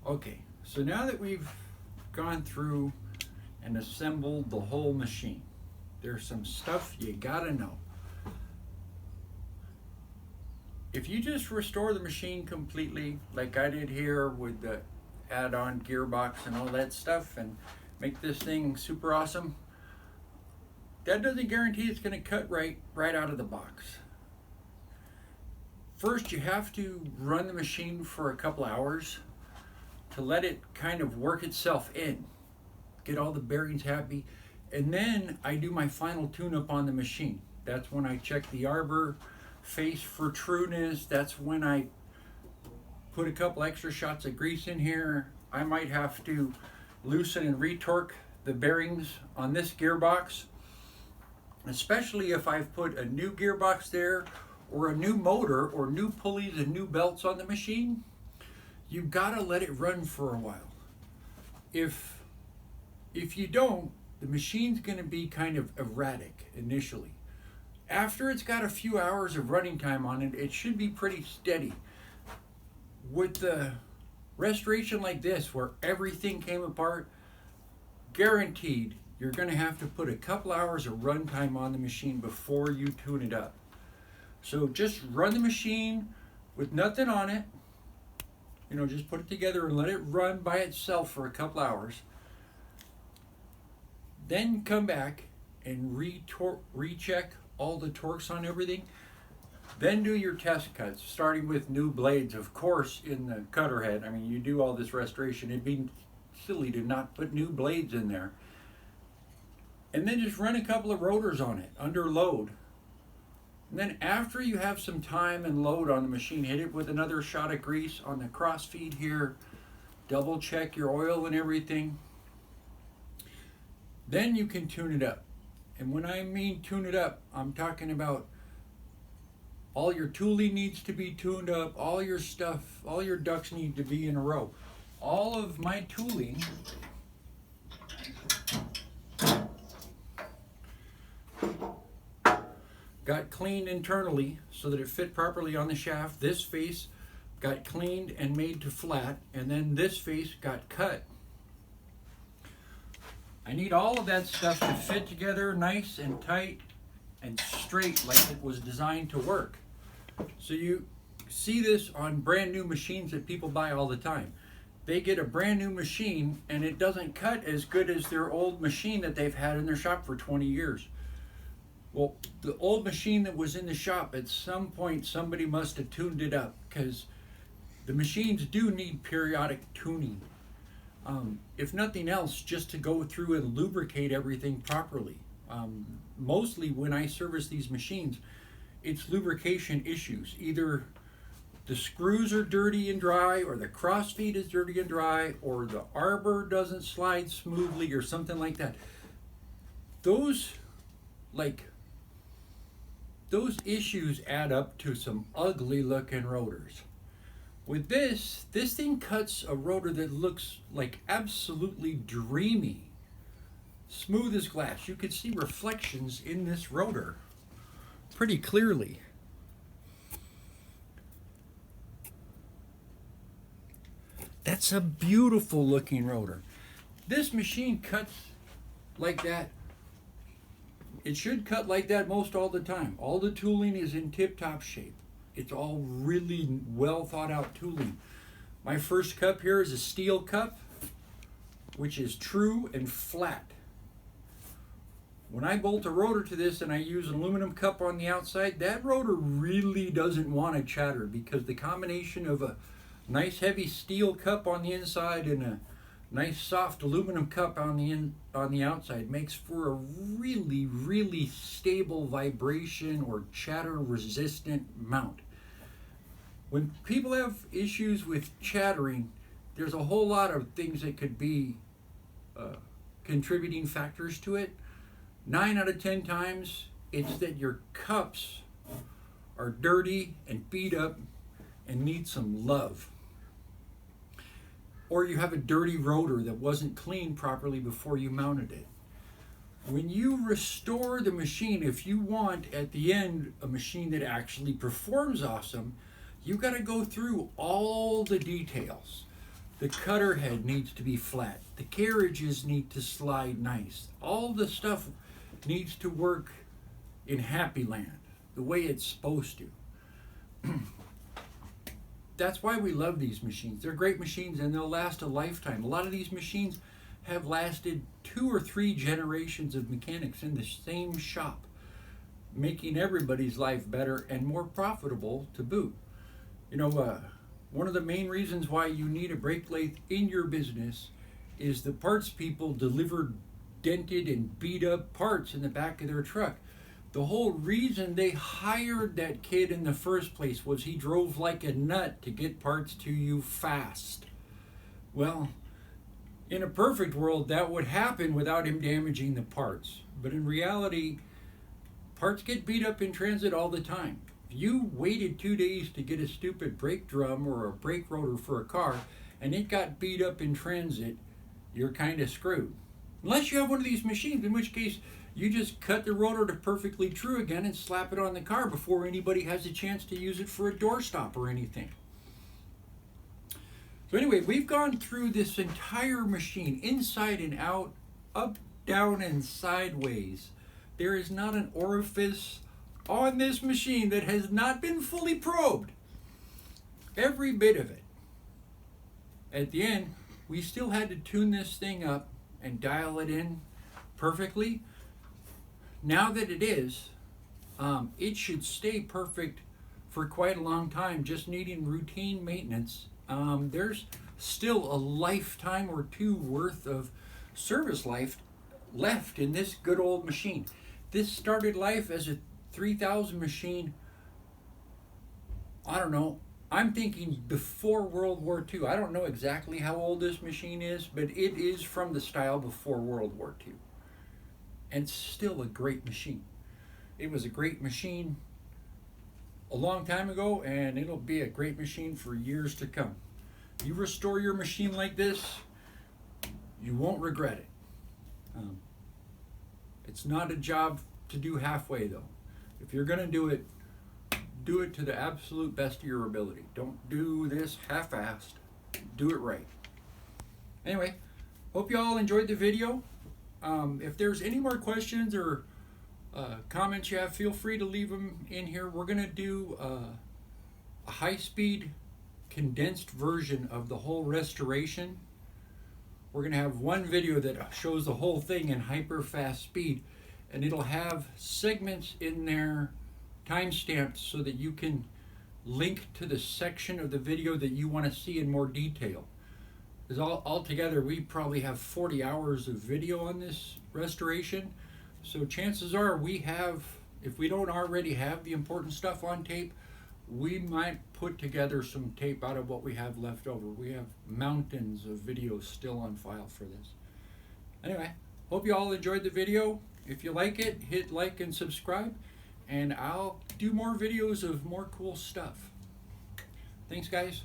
Okay, so now that we've gone through and assembled the whole machine, there's some stuff you gotta know. If you just restore the machine completely, like I did here with the add-on gearbox and all that stuff, and make this thing super awesome, that doesn't guarantee it's gonna cut right out of the box. First, you have to run the machine for a couple hours to let it kind of work itself in, get all the bearings happy, and then I do my final tune-up on the machine. That's when I check the arbor face for trueness. That's when I put a couple extra shots of grease in here. I might have to loosen and retorque the bearings on this gearbox, especially if I've put a new gearbox there or a new motor or new pulleys and new belts on the machine. You've got to let it run for a while. If you don't, the machine's going to be kind of erratic initially. After it's got a few hours of running time on it, it should be pretty steady. With the restoration like this, where everything came apart, guaranteed you're going to have to put a couple hours of run time on the machine before you tune it up. So just run the machine with nothing on it. Just put it together and let it run by itself for a couple hours. Then come back and recheck all the torques on everything. Then do your test cuts, starting with new blades, of course, in the cutter head. I mean, you do all this restoration. It'd be silly to not put new blades in there. And then just run a couple of rotors on it under load. And then after you have some time and load on the machine, hit it with another shot of grease on the cross feed here. Double check your oil and everything. Then you can tune it up. And when I mean tune it up, I'm talking about all your tooling needs to be tuned up, all your stuff, all your ducks need to be in a row. All of my tooling got cleaned internally so that it fit properly on the shaft. This face got cleaned and made to flat, and then this face got cut. I need all of that stuff to fit together nice and tight and straight like it was designed to work. So you see this on brand new machines that people buy all the time. They get a brand new machine and it doesn't cut as good as their old machine that they've had in their shop for 20 years. Well, the old machine that was in the shop, at some point somebody must have tuned it up, because the machines do need periodic tuning. If nothing else, just to go through and lubricate everything properly. Mostly when I service these machines, it's lubrication issues. Either the screws are dirty and dry, or the cross feed is dirty and dry, or the arbor doesn't slide smoothly, or something like that. Those issues add up to some ugly looking rotors. With this thing cuts a rotor that looks like absolutely dreamy, smooth as glass. You could see reflections in this rotor pretty clearly. That's a beautiful looking rotor. This machine cuts like that. It should cut like that most all the time. All the tooling is in tip-top shape. It's all really well thought out tooling. My first cup here is a steel cup, which is true and flat. When I bolt a rotor to this and I use an aluminum cup on the outside, that rotor really doesn't want to chatter, because the combination of a nice heavy steel cup on the inside and a nice soft aluminum cup on the outside makes for a really, really stable vibration or chatter resistant mount. When people have issues with chattering, there's a whole lot of things that could be contributing factors to it. 9 out of 10 times, it's that your cups are dirty and beat up and need some love. Or you have a dirty rotor that wasn't cleaned properly before you mounted it. When you restore the machine, if you want at the end a machine that actually performs awesome, you got to go through all the details. The cutter head needs to be flat. The carriages need to slide nice. All the stuff needs to work in Happy Land the way it's supposed to. That's why we love these machines. They're great machines and they'll last a lifetime. A lot of these machines have lasted 2 or 3 generations of mechanics in the same shop, making everybody's life better and more profitable to boot. You know, one of the main reasons why you need a brake lathe in your business is the parts people deliver dented and beat up parts in the back of their truck. The whole reason they hired that kid in the first place was he drove like a nut to get parts to you fast. Well, in a perfect world, that would happen without him damaging the parts. But in reality, parts get beat up in transit all the time. If you waited 2 days to get a stupid brake drum or a brake rotor for a car and it got beat up in transit, you're kind of screwed. Unless you have one of these machines, in which case you just cut the rotor to perfectly true again and slap it on the car before anybody has a chance to use it for a doorstop or anything. So anyway, we've gone through this entire machine, inside and out, up, down, and sideways. There is not an orifice on this machine that has not been fully probed. Every bit of it. At the end, we still had to tune this thing up and dial it in perfectly. Now that it is, it should stay perfect for quite a long time, just needing routine maintenance. There's still a lifetime or 2 worth of service life left in this good old machine. This started life as a 3000 machine, I don't know, I'm thinking before World War II. I don't know exactly how old this machine is, but it is from the style before World War II. And it's still a great machine. It was a great machine a long time ago, and it'll be a great machine for years to come. You restore your machine like this, you won't regret it. It's not a job to do halfway though. If you're going to do it to the absolute best of your ability. Don't do this half-assed. Do it right. Anyway, hope you all enjoyed the video. If there's any more questions or comments you have, feel free to leave them in here. We're going to do a high-speed condensed version of the whole restoration. We're going to have one video that shows the whole thing in hyper-fast speed, and it'll have segments in there time-stamped so that you can link to the section of the video that you want to see in more detail. Because altogether, we probably have 40 hours of video on this restoration. So chances are we have, if we don't already have the important stuff on tape, we might put together some tape out of what we have left over. We have mountains of videos still on file for this. Anyway, hope you all enjoyed the video. If you like it, hit like and subscribe, and I'll do more videos of more cool stuff. Thanks, guys.